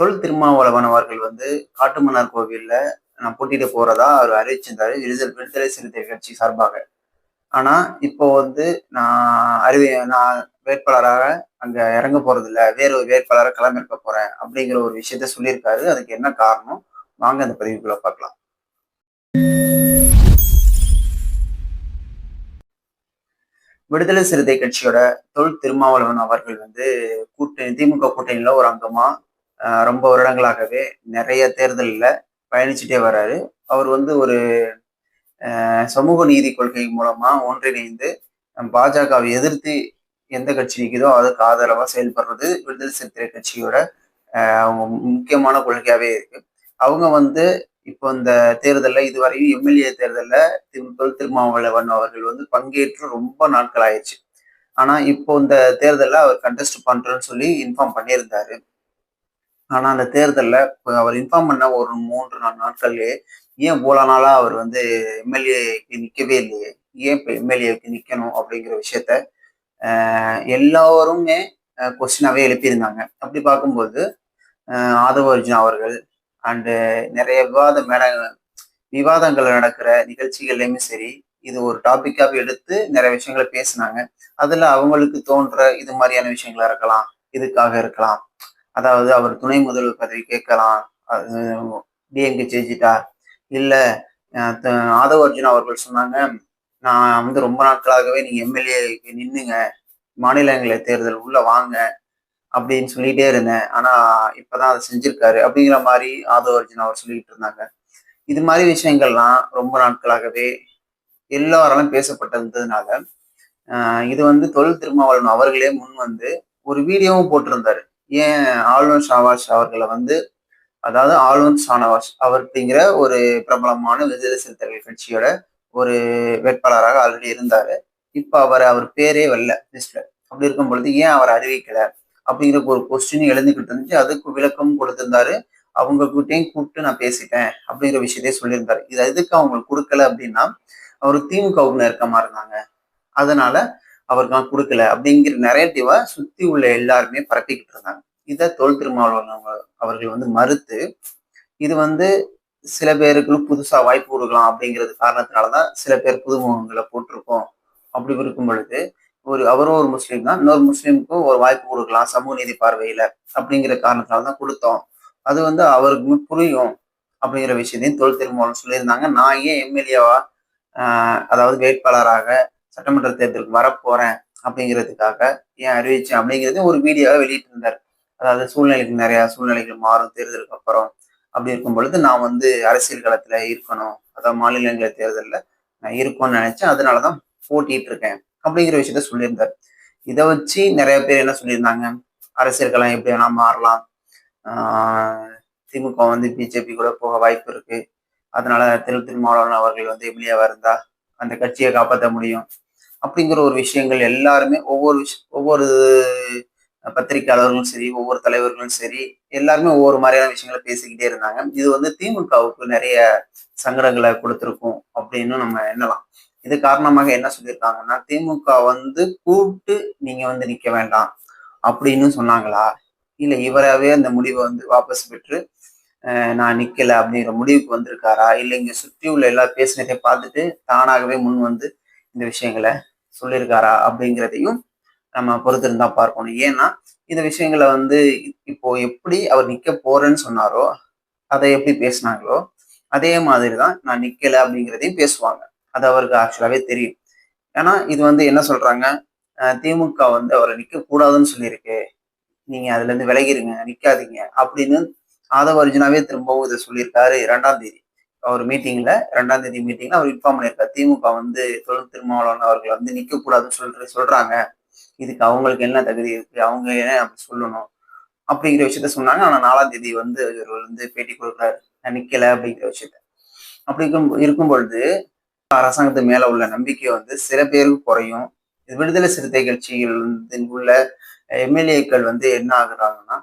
தொல் திருமாவளவன் அவர்கள் வந்து காட்டுமன்னார் கோவில்ல நான் போட்டியிட போறதா அவர் அறிவிச்சிருந்தாரு விடுதலை சிறுத்தை கட்சி சார்பாக. ஆனா இப்போ வந்து நான் வேட்பாளராக அங்க இறங்க போறது இல்ல, வேற ஒரு வேட்பாளரை களமிறக்க போறேன் அப்படிங்கிற ஒரு விஷயத்த சொல்லியிருக்காரு. அதுக்கு என்ன காரணம்? வாங்க அந்த பதிவுக்குள்ள பார்க்கலாம். விடுதலை சிறுத்தை கட்சியோட தொல் திருமாவளவன் அவர்கள் வந்து திமுக கூட்டணியில ஒரு அங்கமா ரொம்ப வருடங்களாகவே நிறைய தேர்தலில் பயணிச்சுட்டே வர்றாரு. அவர் வந்து ஒரு சமூக நீதி கொள்கை மூலமா ஒன்றிணைந்து பாஜகவை எதிர்த்து எந்த கட்சி நிற்குதோ அதுக்கு ஆதரவா செயல்படுறது விடுதலை சிறுத்தை கட்சியோட அவங்க முக்கியமான கொள்கையாவே இருக்கு. அவங்க வந்து இப்போ இந்த தேர்தலில் இதுவரையும் எம்எல்ஏ தேர்தலில் தொல் திருமாவளவன் அவர்கள் வந்து பங்கேற்று ரொம்ப நாட்கள் ஆயிடுச்சு. ஆனா இப்போ இந்த தேர்தலில் அவர் கண்டெஸ்ட் பண்றேன்னு சொல்லி இன்ஃபார்ம் பண்ணியிருந்தாரு. ஆனா அந்த தேர்தல்ல அவர் இன்ஃபார்ம் பண்ண ஒரு 3-4 நாட்கள்லயே ஏன் இவ்வளவு நாளா அவர் வந்து எம்எல்ஏக்கு நிக்கவே இல்லையே, ஏன் இப்ப எம்எல்ஏக்கு நிக்கணும் அப்படிங்கிற விஷயத்த எல்லாருமே கொஸ்டினாவே எழுப்பியிருந்தாங்க. அப்படி பார்க்கும்போது ஆதவ அர்ஜுனா அவர்கள் அண்டு நிறைய விவாதங்கள் நடக்கிற நிகழ்ச்சிகள்லயுமே சரி, இது ஒரு டாபிக்காக எடுத்து நிறைய விஷயங்களை பேசினாங்க. அதுல அவங்களுக்கு தோன்ற இது மாதிரியான விஷயங்களா இருக்கலாம், இதுக்காக இருக்கலாம். அதாவது அவர் துணை முதல்வர் பதவி கேட்கலாம், டிஎம்கே ஜெயிச்சிட்டா இல்ல. ஆதவ அர்ஜுனா அவர்கள் சொன்னாங்க, நான் வந்து ரொம்ப நாட்களாகவே நீங்க எம்எல்ஏக்கு நின்னுங்க, மாநிலங்களவை தேர்தல் உள்ள வாங்க அப்படின்னு சொல்லிட்டே இருந்தேன். ஆனா இப்பதான் அதை செஞ்சிருக்காரு அப்படிங்கிற மாதிரி ஆதவ அர்ஜுனா அவர் சொல்லிட்டு இருந்தாங்க. இது மாதிரி விஷயங்கள்லாம் ரொம்ப நாட்களாகவே எல்லாராலும் பேசப்பட்டிருந்ததுனால இது வந்து தொல் திருமாவளவன் அவர்களே முன் வந்து ஒரு வீடியோவும் போட்டிருந்தாரு. ஏன் ஆளுநர் ஷாவாஸ் அவர்களை வந்து, அதாவது ஆளுநர் ஷானவாஸ் அப்படிங்கிற ஒரு பிரபலமான விடுதலை சிறுத்தைகள் கட்சியோட ஒரு வேட்பாளராக ஆல்ரெடி இருந்தாரு. இப்ப அவர் பேரே வரல லிஸ்ட்ல. அப்படி இருக்கும் பொழுது ஏன் அவர் அறிவிக்கல அப்படிங்கிற ஒரு கொஸ்டின் எழுந்துகிட்டு இருந்துச்சு. அதுக்கு விளக்கம் கொடுத்திருந்தாரு. அவங்க கிட்டையும் கூப்பிட்டு நான் பேசிட்டேன் அப்படிங்கிற விஷயத்தையும் சொல்லியிருந்தாரு. இது எதுக்கு அவங்களுக்கு கொடுக்கல அப்படின்னா, அவர் திமுகவுக்கு நெருக்கமா இருந்தாங்க, அதனால அவருக்கு நான் கொடுக்கல அப்படிங்கிற நெரேட்டிவா சுத்தி உள்ள எல்லாருமே பரப்பிக்கிட்டு இருந்தாங்க. இதை தொல் திருமாவளவன் அவர்கள் வந்து மறுத்து, இது வந்து சில பேருக்கு புதுசா வாய்ப்பு கொடுக்கலாம் அப்படிங்கிறது காரணத்தினாலதான் சில பேர் புதுமுகங்களை போட்டிருக்கோம். அப்படி இருக்கும் பொழுது அவரும் ஒரு முஸ்லீம் தான், இன்னொரு முஸ்லீமுக்கும் ஒரு வாய்ப்பு கொடுக்கலாம் சமூக நீதி பார்வையில அப்படிங்கிற காரணத்தினாலதான் கொடுத்தோம். அது வந்து அவருக்கு புரியும் அப்படிங்கிற விஷயத்தையும் தொல் திருமாவளவன் சொல்லியிருந்தாங்க. நான் ஏன் எம்எல்ஏவா அதாவது வேட்பாளராக சட்டமன்ற தேர்தலுக்கு வரப்போறேன் அப்படிங்கிறதுக்காக ஏன் அறிவிச்சேன் அப்படிங்கிறது ஒரு வீடியோவை வெளியிட்டு இருந்தார். அதாவது நிறைய சூழ்நிலைகள் மாறும் தேர்தலுக்கு அப்புறம். அப்படி இருக்கும் பொழுது நான் வந்து அரசியல் களத்துல இருக்கணும், அதாவது மாநிலங்களவை தேர்தலில் நான் இருக்கணும்னு நினைச்சேன், அதனாலதான் போட்டிட்டு இருக்கேன் அப்படிங்கிற விஷயத்த சொல்லியிருந்தார். இதை வச்சு நிறைய பேர் என்ன சொல்லியிருந்தாங்க, அரசியல் களம் எப்படி வேணா மாறலாம், திமுக வந்து பிஜேபி கூட போக வாய்ப்பு இருக்கு, அதனால திருமாவளவன் அவர்கள் வந்து எம்எல்ஏவா இருந்தா அந்த கட்சியை காப்பாற்ற முடியும் அப்படிங்கிற ஒரு விஷயங்கள் எல்லாருமே ஒவ்வொரு பத்திரிகையாளர்களும் சரி, ஒவ்வொரு தலைவர்களும் சரி, எல்லாருமே ஒவ்வொரு மாதிரியான விஷயங்களை பேசிக்கிட்டே இருந்தாங்க. இது வந்து திமுகவுக்கு நிறைய சங்கடங்களை கொடுத்திருக்கும் அப்படின்னு நம்ம எண்ணலாம். இது காரணமாக என்ன சொல்லியிருக்காங்கன்னா, திமுக வந்து கூப்பிட்டு நீங்க வந்து நிக்க வேண்டாம் அப்படின்னு சொன்னாங்களா, இல்ல இவராவே அந்த முடிவை வந்து வாபஸ் பெற்று நான் நிக்கல அப்படிங்கிற முடிவுக்கு வந்திருக்காரா, இல்லை இங்க சுற்றி உள்ள எல்லாரும் பேசினதை பார்த்துட்டு தானாகவே முன் வந்து இந்த விஷயங்களை சொல்லியிருக்காரா அப்படிங்கிறதையும் நம்ம பொறுத்திருந்தா பார்க்கணும். ஏன்னா இந்த விஷயங்களை வந்து இப்போ எப்படி அவர் நிக்க போறேன்னு சொன்னாரோ, அதை எப்படி பேசினாங்களோ அதே மாதிரிதான் நான் நிக்கல அப்படிங்கிறதையும் பேசுவாங்க. அது அவருக்கு ஆக்சுவலாவே தெரியும். ஏன்னா இது வந்து என்ன சொல்றாங்க, திமுக வந்து அவரை நிக்க கூடாதுன்னு சொல்லியிருக்கு, நீங்க அதுல இருந்து விலகிருங்க, நிக்காதீங்க அப்படின்னு ஆதவ அர்ஜுனாவே திரும்பவும் இதை சொல்லியிருக்காரு. 2ஆம் தேதி அவர் மீட்டிங்ல 2ஆம் தேதி மீட்டிங்ல அவர் இன்ஃபார்ம் பண்ணியிருக்காரு, திமுக வந்து தொல் திருமாவளவன் அவர்கள் வந்து நிக்க கூடாதுன்னு சொல்றாங்க, இதுக்கு அவங்களுக்கு என்ன தகுதி இருக்கு, அவங்க ஏன் அப்படி சொல்லணும் அப்படிங்கிற விஷயத்த சொன்னாங்க. ஆனா 4ஆம் தேதி வந்து இவர் வந்து பேட்டி கொடுக்குறாரு, நான் நிக்கல அப்படிங்கிற விஷயத்த. அப்படி இருக்கும் பொழுது அரசாங்கத்து மேல உள்ள நம்பிக்கை வந்து சில பேருக்கு குறையும். விடுதலை சிறுத்தை கட்சிகள் உள்ள எம்எல்ஏக்கள் வந்து என்ன ஆகுறாங்கன்னா,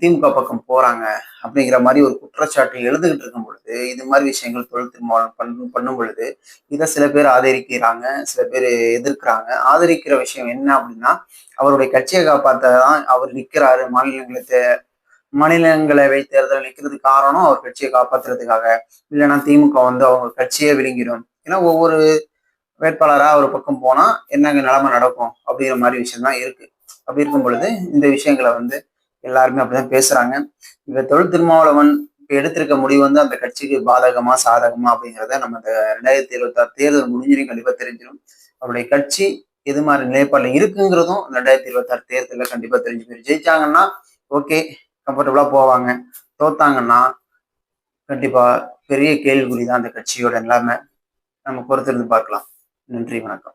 திமுக பக்கம் போறாங்க அப்படிங்கிற மாதிரி ஒரு குற்றச்சாட்டு எழுதுகிட்டு இருக்கும் பொழுது, இது மாதிரி விஷயங்கள் தொழில் திருமாவளவன் பண்ணும் பொழுது இதை சில பேர் ஆதரிக்கிறாங்க, சில பேர் எதிர்க்கிறாங்க. ஆதரிக்கிற விஷயம் என்ன அப்படின்னா, அவருடைய கட்சியை காப்பாற்றதான் அவர் நிற்கிறாரு, மாநிலங்களை மாநிலங்களவை தேர்தல் நிற்கிறது காரணம் அவர் கட்சியை காப்பாத்துறதுக்காக. இல்லைன்னா திமுக வந்து அவங்க கட்சியே விழுங்கிடும். ஏன்னா ஒவ்வொரு வேட்பாளரா ஒரு பக்கம் போனா என்னங்க நிலைமை நடக்கும் அப்படிங்கிற மாதிரி விஷயம் தான் இருக்கு. அப்படி இருக்கும் பொழுது இந்த விஷயங்களை வந்து எல்லாருமே அப்படிதான் பேசுறாங்க. இப்ப தொல் திருமாவளவன் இப்ப எடுத்திருக்க முடிவு வந்து அந்த கட்சிக்கு பாதகமா சாதகமா அப்படிங்கிறத நம்ம இந்த 2026 தேர்தல் முடிஞ்சிடும் கண்டிப்பா தெரிஞ்சிடும். அவருடைய கட்சி எது மாதிரி நிலைப்பாடுல இருக்குங்கிறதும் 2026 தேர்தல கண்டிப்பா தெரிஞ்சு போயிடும். ஜெயிச்சாங்கன்னா ஓகே, கம்ஃபர்டபுளா போவாங்க. தோத்தாங்கன்னா கண்டிப்பா பெரிய கேள்விக்குறிதான் அந்த கட்சியோட நிலைமை. நம்ம பொறுத்திருந்து பார்க்கலாம். நன்றி, வணக்கம்.